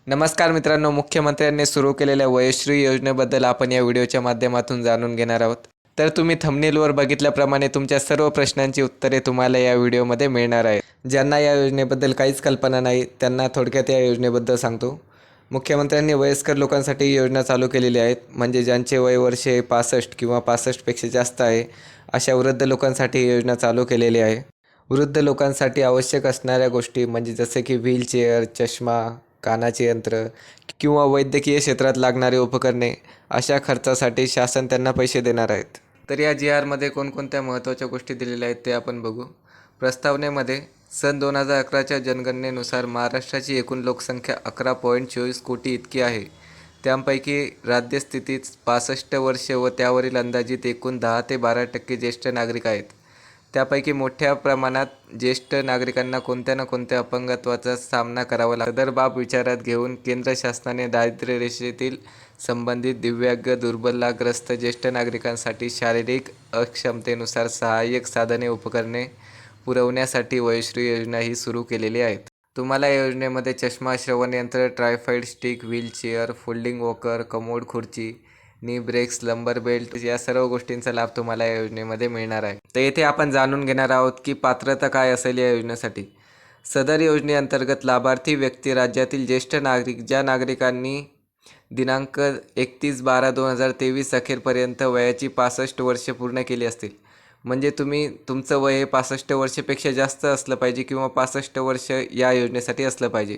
नमस्कार मित्रांनो, मुख्यमंत्र्यांनी सुरू केलेल्या वयोश्री योजनेबद्दल आपण या व्हिडिओच्या माध्यमातून जाणून घेणार आहोत. तर तुम्ही थंबनेलवर बघितल्याप्रमाणे तुमच्या सर्व प्रश्नांची उत्तरे तुम्हाला या व्हिडिओमध्ये मिळणार आहेत. ज्यांना या योजनेबद्दल काहीच कल्पना नाही त्यांना थोडक्यात या योजनेबद्दल सांगतो. मुख्यमंत्र्यांनी वयस्कर लोकांसाठी ही योजना चालू केलेली आहेत. म्हणजे ज्यांचे वय वर्षे 65 किंवा 65पेक्षा जास्त आहे अशा वृद्ध लोकांसाठी ही योजना चालू केलेली आहे. वृद्ध लोकांसाठी आवश्यक असणाऱ्या गोष्टी म्हणजे जसे की व्हीलचेअर, चष्मा, कानाचे यंत्र किंवा वैद्यकीय क्षेत्रात लागणारे उपकरणे अशा खर्चासाठी शासन त्यांना पैसे देणार आहेत. तर या GRमध्ये कोणकोणत्या महत्त्वाच्या गोष्टी दिलेल्या आहेत ते आपण बघू. प्रस्तावनेमध्ये सन 2011च्या जनगणनेनुसार महाराष्ट्राची एकूण लोकसंख्या 11.24 कोटी इतकी आहे. त्यापैकी राज्यस्थितीत 65 वर्षे व त्यावरील अंदाजित एकूण 10 ते 12% ज्येष्ठ नागरिक आहेत. त्यापैकी मोठ्या प्रमाणात ज्येष्ठ नागरिकांना कोणत्या ना कोणत्या अपंगत्वाचा सामना करावा लागतो. सदर बाब विचारात घेऊन केंद्र शासनाने दारिद्र्य रेषेतील संबंधित दिव्यांग, दुर्बलताग्रस्त ज्येष्ठ नागरिकांसाठी शारीरिक अक्षमतेनुसार सहाय्यक साधने उपकरणे पुरवण्यासाठी वयोश्री योजना ही सुरू केलेली आहे. तुम्हाला या योजनेमध्ये चष्मा, श्रवणयंत्र, tripod stick, wheelchair, folding walker, commode खुर्ची, नी ब्रेक्स, लंबर बेल्ट या सर्व गोष्टींचा लाभ तुम्हाला या योजनेमध्ये मिळणार आहे. तर येथे आपण जाणून घेणार आहोत की पात्रता काय असेल या योजनेसाठी. सदर योजनेअंतर्गत लाभार्थी व्यक्ती राज्यातील ज्येष्ठ नागरिक ज्या नागरिकांनी दिनांक 31/12/2023 अखेरपर्यंत वयाची 65 वर्षे पूर्ण केली असतील. म्हणजे तुमचं वय हे 65 वर्षापेक्षा जास्त असलं पाहिजे किंवा 65 वर्ष या योजनेसाठी असलं पाहिजे.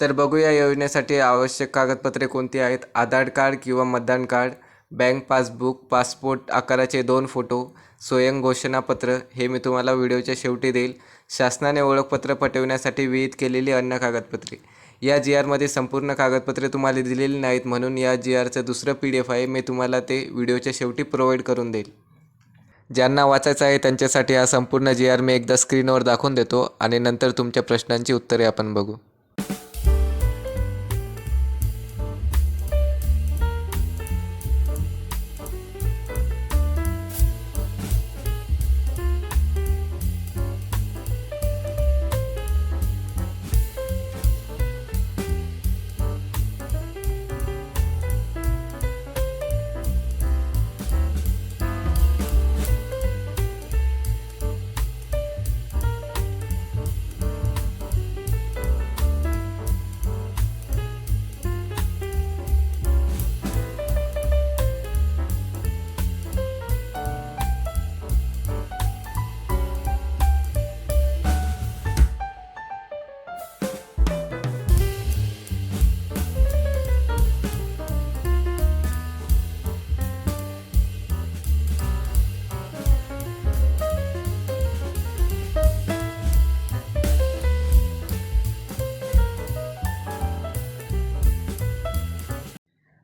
तर बघूया या योजनेसाठी आवश्यक कागदपत्रे कोणती आहेत. आधार कार्ड किंवा मतदान कार्ड, बँक पासबुक, पासपोर्ट आकाराचे 2 फोटो, स्वयं घोषणापत्र हे मी तुम्हाला व्हिडिओच्या शेवटी देईल. शासनाने ओळखपत्र पटविण्यासाठी विहित केलेली अन्य कागदपत्रे. या GRमध्ये संपूर्ण कागदपत्रे तुम्हाला दिलेली नाहीत म्हणून या GRचं दुसरं PDF आहे, मी तुम्हाला ते व्हिडिओच्या शेवटी प्रोव्हाइड करून देईल. ज्यांना वाचायचं आहे त्यांच्यासाठी हा संपूर्ण GR मी एकदा स्क्रीनवर दाखवून देतो आणि नंतर तुमच्या प्रश्नांची उत्तरे आपण बघू.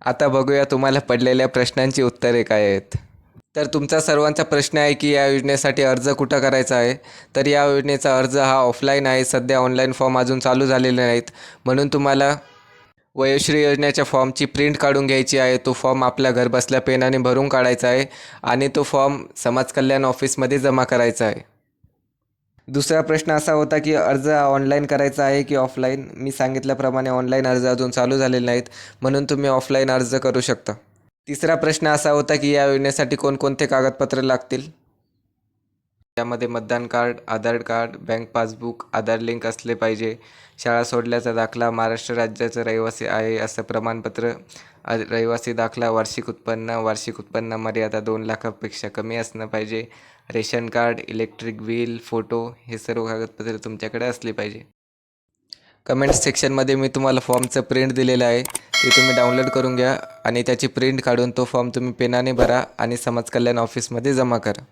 आता बघूया तुम्हाला पडलेल्या प्रश्नांची उत्तरे काय आहेत. तर तुमचा सर्वांचा प्रश्न आहे की या योजनेसाठी अर्ज कुठं करायचा आहे. तर या योजनेचा अर्ज हा ऑफलाईन आहे. सध्या ऑनलाईन फॉर्म अजून चालू झालेले नाहीत म्हणून तुम्हाला वयोश्री योजनेच्या फॉर्मची प्रिंट काढून घ्यायची आहे. तो फॉर्म आपल्या घरबसल्या पेनाने भरून काढायचा आहे आणि तो फॉर्म समाज कल्याण ऑफिसमध्ये जमा करायचा आहे. दुसरा प्रश्न असा होता की अर्ज ऑनलाईन करायचा आहे की ऑफलाईन. मी सांगितल्याप्रमाणे ऑनलाईन अर्ज अजून चालू झालेले नाहीत म्हणून तुम्ही ऑफलाईन अर्ज करू शकता. तिसरा प्रश्न असा होता की या योजनेसाठी कोणकोणते कागदपत्रे लागतील. यामध्ये मतदान कार्ड, आधार कार्ड, बँक पासबुक, आधार लिंक असले पाहिजे, शाळा सोडल्याचा दाखला, महाराष्ट्र राज्याचा रहिवासी आहे असं प्रमाणपत्र, रहिवासी दाखला, वार्षिक उत्पन्न मर्यादा 2 लाखापेक्षा कमी असणं पाहिजे, ration card, electric bill, photo हे सर्व कागदपत्रे तुमच्याकडे असली पाहिजे. कमेंट सेक्शनमध्ये मी तुम्हाला फॉर्मचं प्रिंट दिलेलं आहे, ते तुम्ही डाउनलोड करून घ्या आणि त्याची प्रिंट काढून तो फॉर्म तुम्ही पेनाने भरा आणि समाज कल्याण ऑफिसमध्ये जमा करा.